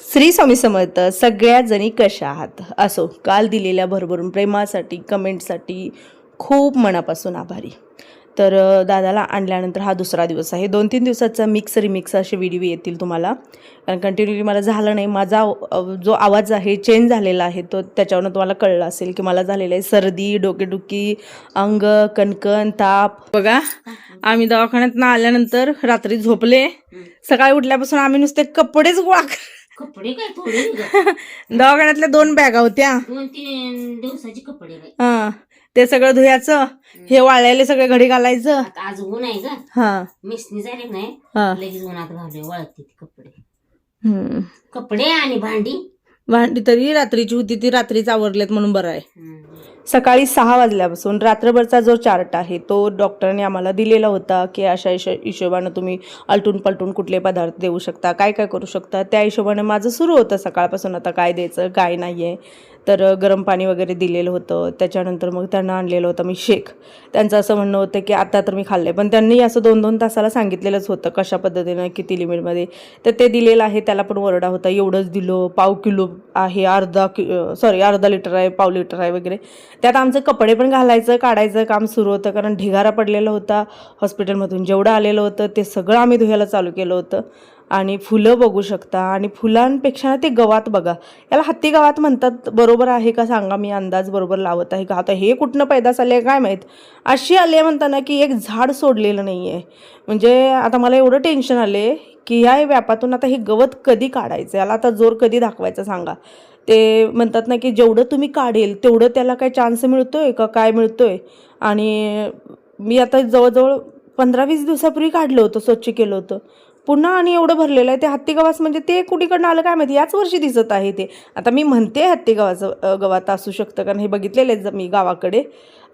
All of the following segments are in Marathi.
श्री स्वामी समर्थ. सगळ्या जणी कशा आहात? असो, काल दिलेल्या भरभरून प्रेमासाठी, कमेंटसाठी खूप मनापासून आभारी. तर दादाला आणल्यानंतर हा दुसरा दिवस आहे. 2-3 दिवसाचा मिक्स असे व्हिडिओ येतील तुम्हाला, कारण कंटिन्युअली मला झालं नाही. माझा जो आवाज आहे चेंज झालेला आहे, तो त्याच्यावरून तुम्हाला कळलं असेल की मला झालेलं आहे सर्दी, डोकेदुखी, अंग, कणकण, ताप. बघा, आम्ही दवाखान्यात आल्यानंतर रात्री झोपले, सकाळी उठल्यापासून आम्ही नुसते कपडेच गोळा कपडे काय थोडे दवाखान्यातल्या 2 बॅगा होत्या, 2-3 दिवसाचे कपडे हा, ते सगळं धुयाचं, हे वाळलेले सगळे घडी घालायचं. आज ऊन आहे का? हा, मिसनी झाले नाही, हा. लगेच उन्हात घालले वाळते कपडे. कपडे आणि भांडी तरी रात्रीची होती, ती रात्रीच आवरलेत म्हणून बरं आहे. सकाळी 6 वाजल्यापासून रात्रभरचा जो चार्ट आहे तो डॉक्टरने आम्हाला दिलेला होता की अशा हिशोबानं तुम्ही आलटून पलटून कुठले पदार्थ देऊ शकता, काय काय करू शकता. त्या हिशोबाने माझं सुरू होतं सकाळपासून आता काय द्यायचं काय नाही आहे. तर गरम पाणी वगैरे दिलेलं होतं. त्याच्यानंतर मग त्यांना आणलेलं होतं मी शेक. त्यांचं असं म्हणणं होतं की आता तर मी खाल्लं आहे, पण त्यांनी असं 2-2 तासाला सांगितलेलंच होतं कशा पद्धतीनं किती लिमिटमध्ये. तर ते दिलेलं आहे, त्याला पण ओरडा होता, एवढंच दिलं, पाव किलो आहे, अर्धा लिटर आहे, पाव लिटर आहे वगैरे. त्यात आमचं कपडे पण घालायचं काढायचं काम सुरू होतं, कारण ढिगारा पडलेला होता हॉस्पिटलमधून. जेवढं आलेलं होतं ते सगळं आम्ही धुयाला चालू केलं होतं. आणि फुलं बघू शकता, आणि फुलांपेक्षा ते गवात बघा, याला हत्ती गवात म्हणतात. बरोबर आहे का सांगा, मी अंदाज बरोबर लावत आहे का? आता हे कुठनं पैदास आले काय माहीत, अशी आली आहे म्हणताना की एक झाड सोडलेलं नाही आहे. म्हणजे आता मला एवढं टेन्शन आले की ह्या व्यापातून आता हे गवत कधी काढायचं, याला आता जोर कधी दाखवायचा सांगा. ते म्हणतात ना की जेवढं तुम्ही काढेल तेवढं त्याला काय चान्स मिळतोय का काय मिळतोय. आणि मी आता जवळजवळ 15-20 दिवसापूर्वी काढलं होतं, स्वच्छ केलं होतं, पुन्हा आणि एवढं भरलेलं आहे. ते हत्ती गवास म्हणजे ते कुठीकडनं आलं काय माहिती, याच वर्षी दिसत आहे ते. आता मी म्हणते हत्ती गवात असू शकतं, कारण हे बघितलेलं आहे मी गावाकडे.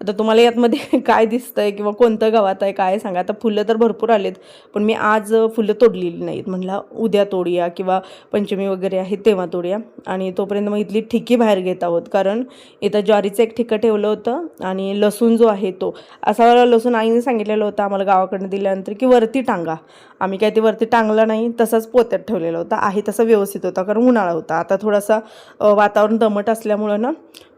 आता तुम्हाला यातमध्ये काय दिसतंय किंवा कोणतं गावात आहे काय सांगा. आता फुलं तर भरपूर आलेत, पण मी आज फुलं तोडलेली नाहीत. म्हणलं उद्या तोडूया किंवा पंचमी वगैरे आहे तेव्हा तोडूया. आणि तोपर्यंत मग इथली ठिकी बाहेर घेत आहोत, कारण इथं ज्वारीचं एक ठिकं ठेवलं होतं. आणि लसूण जो आहे तो असा लसूण आईने सांगितलेलं होतं आम्हाला गावाकडनं दिल्यानंतर की वरती टांगा. आम्ही काय ते वरती टांगलं नाही, तसंच पोत्यात ठेवलेलं होतं. आहे तसं व्यवस्थित होता, कारण उन्हाळा होता. आता थोडासा वातावरण दमट असल्यामुळं ना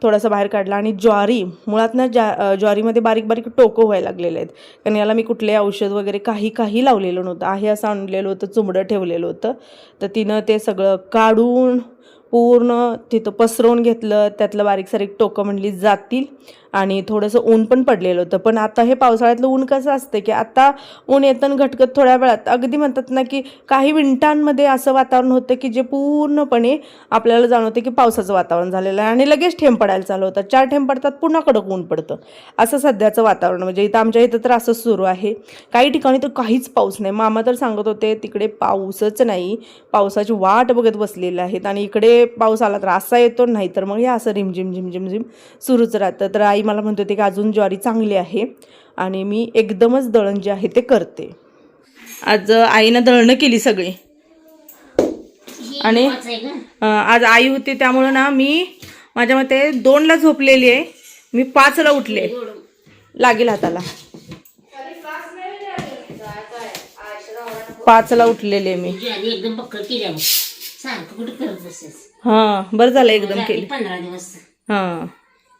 थोडंसं बाहेर काढला. आणि ज्वारी मुळात ना ज्वारीमध्ये बारीक बारीक टोकं व्हायला लागलेले आहेत, कारण याला मी कुठले औषध वगैरे काही लावलेलं नव्हतं. आहे असं आणलेलं होतं, चुमडं ठेवलेलं होतं. तर तिनं ते सगळं काढून पूर्ण तिथं पसरवून घेतलं. त्यातलं बारीक सारीक टोकं म्हणली जातील. आणि थोडंसं ऊन पण पडलेलं होतं. पण आता हे पावसाळ्यातलं ऊन कसं असतं की आता ऊन येतं घटकत थोड्या वेळात, अगदी म्हणतात ना की काही मिनिटांमध्ये असं वातावरण होतं की जे पूर्णपणे आपल्याला जाणवतं की पावसाचं वातावरण झालेलं आहे. आणि लगेच थेंब पडायला चालू होतात, 4 थेंब पडतात, पुन्हा कडक ऊन पडतं. असं सध्याचं वातावरण म्हणजे इथं आमच्या इथं तर असंच सुरू आहे. काही ठिकाणी तर काहीच पाऊस नाही. मामा तर सांगत होते तिकडे पाऊसच नाही, पावसाची वाट बघत बसलेले आहेत. आणि इकडे पाऊस आला तर असा येतो, नाही तर मग हे असं रिमझिम झिमझिम सुरूच राहतं. तर आई मला म्हणत होते की अजून ज्वारी चांगली आहे, आणि मी एकदमच दळण जे आहे ते करते. आज आईनं दळणं केली सगळी, आणि आज आई होती त्यामुळं ना मी माझ्या मते 2ला झोपलेली आहे, मी 5ला उठले. लागेल हाताला. 5ला उठलेली आहे मी. एकदम पक्कड केल्या सारखं कुठे करत बसेस. हा, बरं झालं एकदम केली. 15 दिवस हा,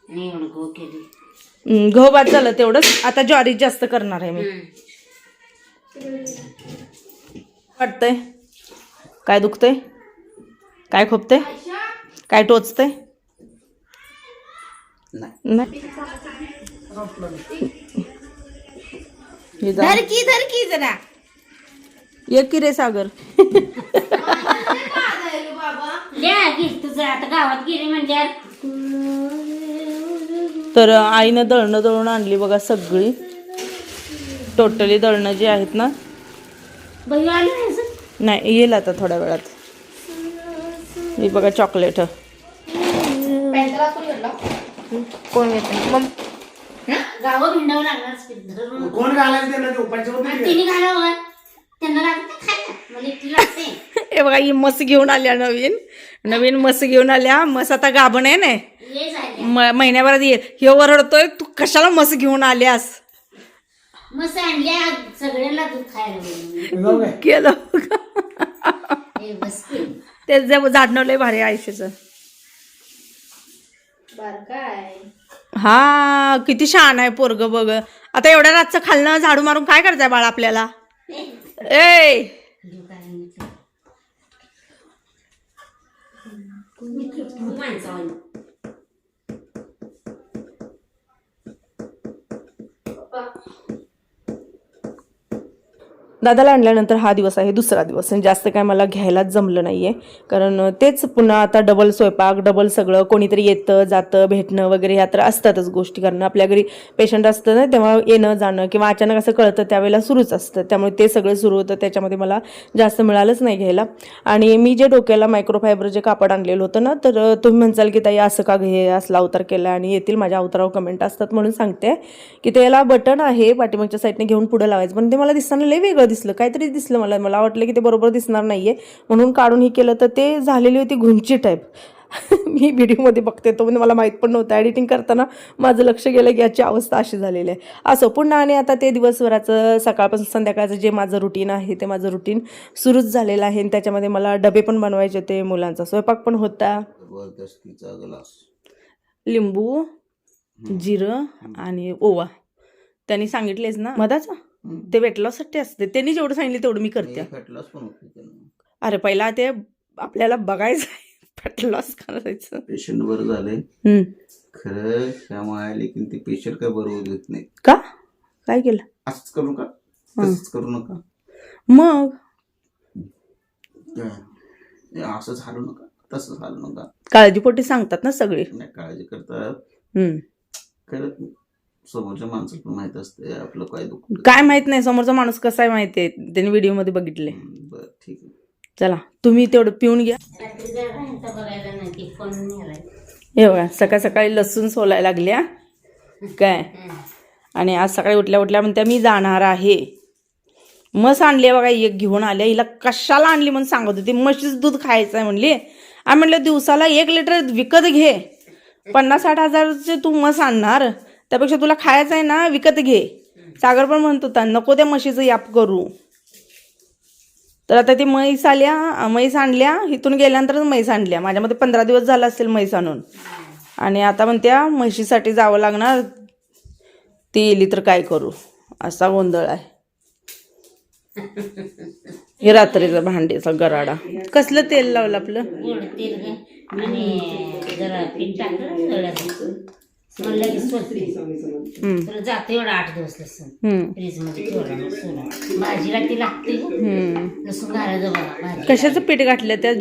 गहू केली. गहू बाद झालं तेवढंच. आता ज्वारी जास्त करणार आहे मी. वाटतंय काय दुखतंय, काय खोपतंय, काय टोचतंय? नाही, धरकी जरा ये की रे सागर. तुझं आता गावात गेले म्हणजे. तर आईनं दळणं दळून आणली बघा सगळी, टोटली दळणं जी आहेत ना. नाही, येईल आता थोड्या वेळात. ही बघा चॉकलेट. कोण येते मग? गाव भिंडावं लागणार कोण घालायचं तिने घालावं त्यांना लागत मला एकटी लागते. हे बघा, ही मस घेऊन आल्या, नवीन मस घेऊन आल्या. मस आता गाभण आहे ना, महिन्याभरात येईल. हे ओरडतोय तू कशाला मस घेऊन आल्यास. मस आणल्या सगळ्यांना दूध खायला केलं. ते झाडणं लय भारी आहे आयुष्याचं. हा किती छान आहे पोरग बघ. आता एवढ्या रातचं खालनं झाडू मारून काय करायचंय बाळा आपल्याला? ए दादाला आणल्यानंतर हा दिवस आहे दुसरा दिवस आणि जास्त काय मला घ्यायलाच जमलं नाहीये. कारण तेच पुन्हा आता डबल स्वयंपाक, डबल सगळं, कोणीतरी येतं जातं, भेटणं वगैरे ह्या तर असतातच गोष्टी. कारण आपल्या घरी पेशंट असतं ना, तेव्हा येणं जाणं किंवा अचानक असं कळतं त्यावेळेला सुरूच असतं. त्यामुळे ते सगळं सुरू होतं, त्याच्यामध्ये मला जास्त मिळालंच नाही घ्यायला. आणि मी जे डोक्याला मायक्रोफायबर जे कापड आणलेलं होतं ना, तर तुम्ही म्हणसाल की ताई असं का घे, असला अवतार केला, आणि येतील माझ्या अवतारावर कमेंट असतात म्हणून सांगते की त्याला बटन आहे पाठीमागच्या साईडने घेऊन पुढे लावायचं. पण ते मला दिसताना लय वेगळं दिसलं, काहीतरी दिसलं मला वाटलं की ते बरोबर दिसणार नाहीये म्हणून काढून हे केलं, तर ते झालेली होती घुंची टाईप. मी व्हिडिओमध्ये बघते तो म्हणजे मला माहीत पण नव्हतं. एडिटिंग करताना माझं लक्ष गेलं की याची अवस्था अशी झालेली आहे. असं पुन्हा आणि आता ते दिवसभराचं सकाळपासून संध्याकाळचं जे माझं रुटीन आहे ते माझं रुटीन सुरूच झालेलं आहे. आणि त्याच्यामध्ये मला डबे पण बनवायचे होते, मुलांचा स्वयंपाक पण होता. लिंबू, जिरं आणि ओवा त्यांनी सांगितलेच ना मधाचा, ते वेट लॉससाठी असते. त्यांनी जेवढं सांगितलं तेवढं मी करते. अरे पहिला ते आपल्याला बघायचं फॅट लॉस करायचं. पेशंट बरं झाले खरं, त्यामुळे लेकिन ते पेशंट काय बरोबर देत नाही. का काय केलं? असंच करू नका, तसंच करू नका, मग असं झालं नका, तसं झालं नका. काळजीपोटी सांगतात ना सगळे, नाही काळजी करतात खरं. समोरच्या माणसाला पण माहित असते आपलं काय दुःख. काय माहित नाही समोरचा माणूस कसा आहे माहिती आहे, त्यांनी व्हिडिओ मध्ये बघितले. बरं ठीक आहे, चला तुम्ही तेवढं पिऊन घ्या. हे बघा सकाळ सकाळी लसूण सोलायला लागल्या काय, आणि आज सकाळी उठल्या उठल्या म्हणत्या मी जाणार आहे. म्हस आणली बघा, एक घेऊन आल्या. हिला कशाला आणली म्हणून सांगत होती, म्हशीचं दूध खायचं आहे म्हणली. आम्ही म्हटलं दिवसाला 1 लिटर विकत घे, 50-60 हजारचे तू म्हस आणणार, त्यापेक्षा तुला खायचं आहे ना विकत घे. सागर पण म्हणत होता नको त्या म्हशीचं याप करू. तर आता ती म्हैस आणल्या, इथून गेल्यानंतर म्हैस आणल्या. माझ्यामध्ये 15 दिवस झाला असेल म्हैस आणून, आणि आता म्हणत्या म्हशीसाठी जावं लागणार, ती येली तर काय करू, असा गोंधळ आहे. हे रात्रीचा भांडीचा गराडा. कसलं तेल लावलं आपलं? जाते एवढा 8 दिवस लसूण फ्रीज मध्ये ठेवला. भाजीला ती लागते लसूण घालायचं बघा. कशाचं पीठ घातलं त्या?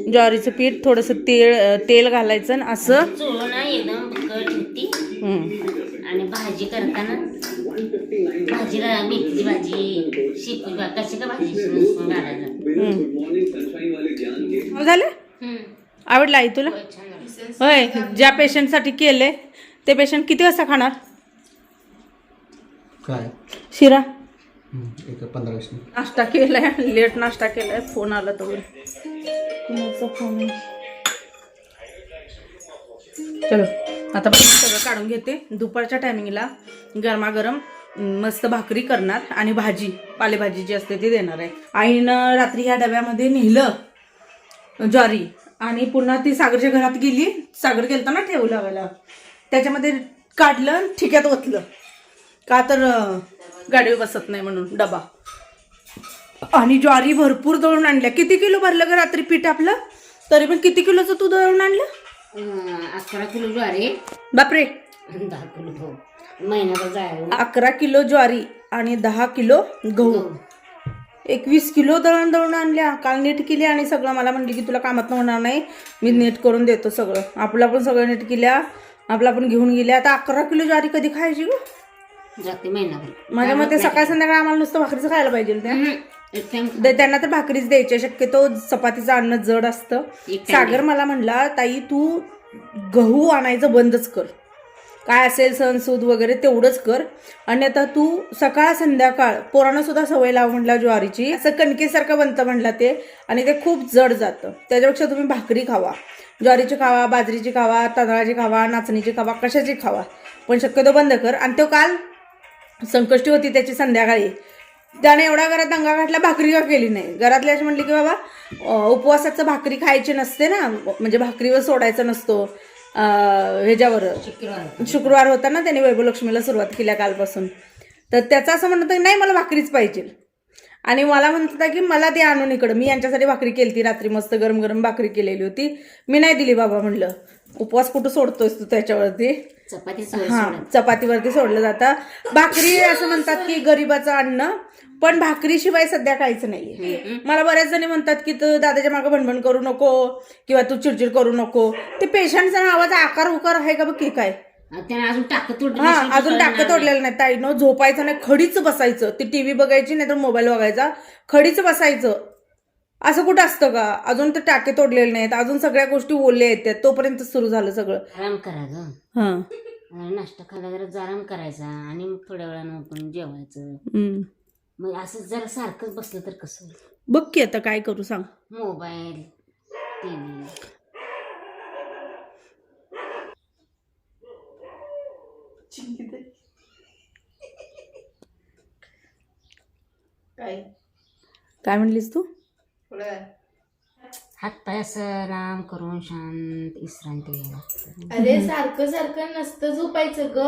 ज्वारीचं पीठ, थोडस तेल घालायचं आणि असं चोळून एकदम कट होती. आणि भाजी करताना भाजीला मेथीची भाजी, शेपू कशी का भाजी लसूण घालायचं. झालं? आवडलं आई तुला? होय. ज्या पेशंटसाठी केले ते पेशंट किती वाजता खाणार? काय शिरा 15 नाश्ता केलाय, लेट नाश्ता केलाय. फोन आला तर कुणाचा फोन? चलो आता सगळं काढून घेते. दुपारच्या टायमिंगला गरमागरम मस्त भाकरी करणार आणि भाजी, पालेभाजी जी असते ती देणार आहे. आईनं रात्री ह्या डब्यामध्ये नेलं ज्वारी, आणि पुन्हा ती सागरच्या घरात गेली. सागर गेलता ना ठेवू लावायला, त्याच्यामध्ये काढलं, ठिक्यात ओतलं, का तर गाडीवर बसत नाही म्हणून डबा. आणि ज्वारी भरपूर दळून आणल्या. किती किलो भरलं ग रात्री पीठ आपलं? तरी पण किती किलोचं तू दळून आणलं? 11 किलो ज्वारी. बापरे. 10 किलो गहू. महिन्याभर जायला 11 किलो ज्वारी आणि 10 किलो गहू. 21 किलो दळून आणल्या. काल नीट केली आणि सगळं मला म्हणली की तुला कामात होणार नाही, मी नीट करून देतो सगळं. आपलं पण सगळं नीट केल्या, आपला पण घेऊन गेल्या. आता 11 किलो ज्वारी कधी खायची ग? जाते महिनाभर. माझ्या मते सकाळ संध्याकाळ आम्हाला नुसतं भाकरीच खायला पाहिजे. त्यांना तर भाकरीच द्यायची शक्यतो, चपातीचं अन्न जड असतं. सागर मला म्हणला ताई तू गहू आणायचं बंदच कर, काय असेल सणसूद वगैरे तेवढंच कर, आणि आता तू सकाळ संध्याकाळ पोरांना सुद्धा सवय लाव म्हणला ज्वारीची. असं कणकेसारखं बनतं म्हणला ते, आणि ते खूप जड जातं. त्याच्यापेक्षा तुम्ही भाकरी खावा, ज्वारीची खावा, बाजरीची खावा, तांदळाची खावा, नाचणीची खावा, कशाची खावा, पण शक्यतो बंद कर. आणि तो काल संकष्टी होती त्याची संध्याकाळी, त्याने एवढा घरात दंगा घातला, भाकरी का केली नाही. घरातले असे म्हणले की बाबा उपवासाचं भाकरी खायची नसते ना, म्हणजे भाकरीवर सोडायचा नसतो. ह्याच्यावर शुक्रवार होता ना, त्याने वैभवलक्ष्मीला सुरुवात केल्या कालपासून. तर त्याचं असं म्हणत होतं नाही मला भाकरीच पाहिजे. आणि मला म्हणत होता की मला ते आणून इकडं. मी यांच्यासाठी भाकरी केली ती रात्री, मस्त गरम गरम भाकरी केलेली होती. मी नाही दिली बाबा, म्हणलं उपवास कुठं सोडतोयस तू त्याच्यावरती. चपातीवरती सोडलं जातं. भाकरी असं म्हणतात की गरिबाचं अन्न, पण भाकरीशिवाय सध्या काहीच नाही. मला बऱ्याच जणी म्हणतात की तू दादाच्या मागं भणभण करू नको किंवा तू चिडचिड करू नको. ते पेशंटचा नावाचा आकार उकार आहे का बघ की काय. अजून टाकं अजून टाकं तोडलेलं नाही. ताईनं झोपायचं नाही, खडीच बसायचं. ती टीव्ही बघायची नाही तर मोबाईल बघायचा, खडीच बसायचं. असं कुठं असतं का. अजून ते टाके तोडलेले नाहीत, अजून सगळ्या गोष्टी ओल्या येतात. तोपर्यंत सुरू झालं सगळं. आराम करा ग. हा नाश्ता खायला जरा आराम करायचा आणि मग थोड्या वेळानं आपण जेवायचं. मग असं जरा सारखंच बसलं तर कसं. बघ की आता काय करू सांग. मोबाईल टीव्ही काय म्हणलीस तू. हातपाय असं आराम करून शांत विश्रांती घ्यायला. अरे सारखं सारखं नसतं झोपायचं ग.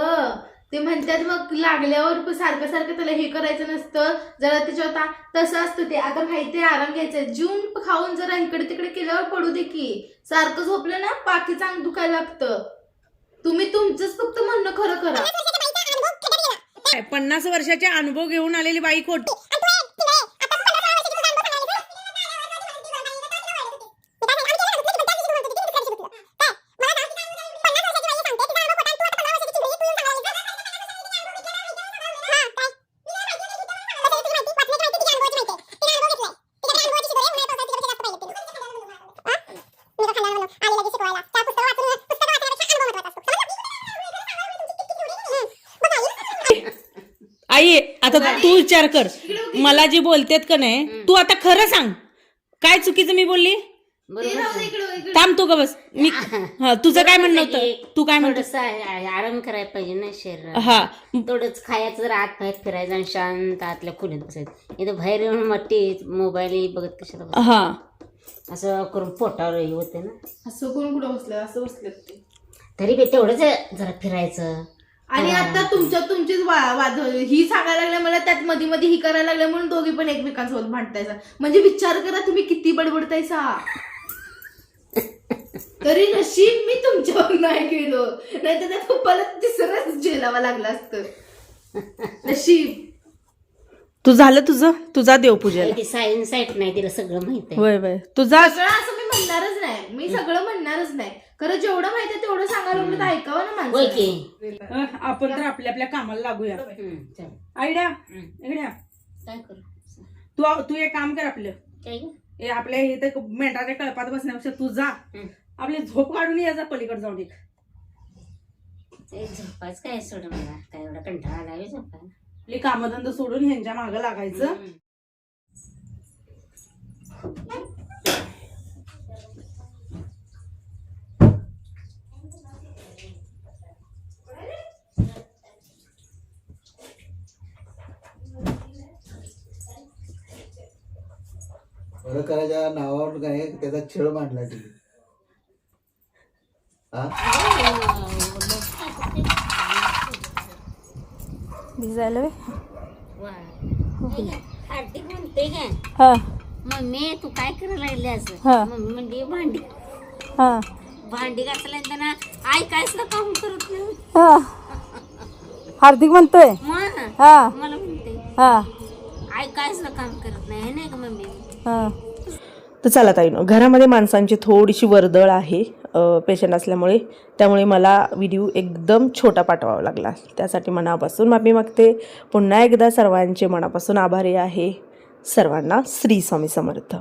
ते म्हणतात मग लागल्यावर सारखं सारखं त्याला हे करायचं नसतं. जरा त्याच्यावर तसं असतं ते. आता माहिती आराम घ्यायचा. जेवून खाऊन जरा इकडे तिकडे केल्यावर पडू दे की. सारखं झोपलं ना पाठीचं अंग दुखायला लागतं. तुम्ही तुमचंच फक्त म्हणणं खरं करा. 50 वर्षाचे अनुभव घेऊन आलेली बाई खोट. आई आता तू विचार कर, मला जी बोलतेत का नाही, तू आता खरं सांग काय चुकीचं मी बोलली. थांब तू का बस. मी तुझं काय म्हणणं होतं. तू काय म्हणतोस. आराम करायला पाहिजे ना शरीर. हा थोडंच खायचं, जर आत बाहेर फिरायचं आणि शांत आतल्या खोलीत बसायचं. इथं बाहेर येऊन मट्टी मोबाईल बघत कशाला. हा असं करून पोटावर हे होते ना. असं कोण कुठं बसलं, असं बसलं ते. तरी बी तेवढंच जरा फिरायचं. आणि आता तुमचीच वाद ही सांगायला लागल्या मला, त्यात मध्ये मध्ये ही करायला लागल्या म्हणून दोघी पण एकमेकांसोबत भांडतायचा. म्हणजे विचार करा तुम्ही किती बडबडतायसा. तरी नशीब मी तुमच्यावर नाही गेलो, नाही तर त्या पप्पाला तिसरंच जेलावा लागलं असतं. नशीब. तू झालं तुझं, तुझा देवपूजेला. ती सायन्स साईट नाही, तिला सगळं माहित आहे. वय वय तुझा सगळं असं मी म्हणणारच नाही. मी सगळं म्हणणारच नाही. खरं जेवढं माहिती आहे तेवढं सांगायला लागलं तर ऐकावं ना होय माणसं. की. आपण तर आपल्या आपल्या कामाला लागूया. चल. आयडिया इकडे काय करू. तू एक काम कर. आपलं काय ग? हे आपल्या इथे मेंढराच्या कळपात बसण्यापेक्षा तू जा, आपली झोप काढून यायचा पलीकडे जाऊन. एक झोपायच काय सोड, मला काय एवढा कंटाळा आला झोपायला. आपली कामधंदा सोडून ह्यांच्या मागं लागायचं. खरं करायच्या नावावर काय त्याचा छळ मांडला तिथे. भिजायला हार्दिक म्हणते काय, हा मम्मी तू काय करायला लागली असं. हा. मम्मी म्हणली भांडी हा भांडी घातल्या त्यांना आई कायच ना काम करत नाही. हा हार्दिक म्हणतोय. मग हा मला म्हणते हा आई कायच ना काम करत नाही, नाही का मम्मी. हा. तर चला ताईनो, घरामध्ये माणसांची थोडीशी वर्दळ आहे पेशंट असल्यामुळे, त्यामुळे मला व्हिडिओ एकदम छोटा पाठवावा लागला. त्यासाठी मनापासून माफी मागते. पुन्हा एकदा सर्वांचे मनापासून आभारी आहे. सर्वांना श्री स्वामी समर्थ.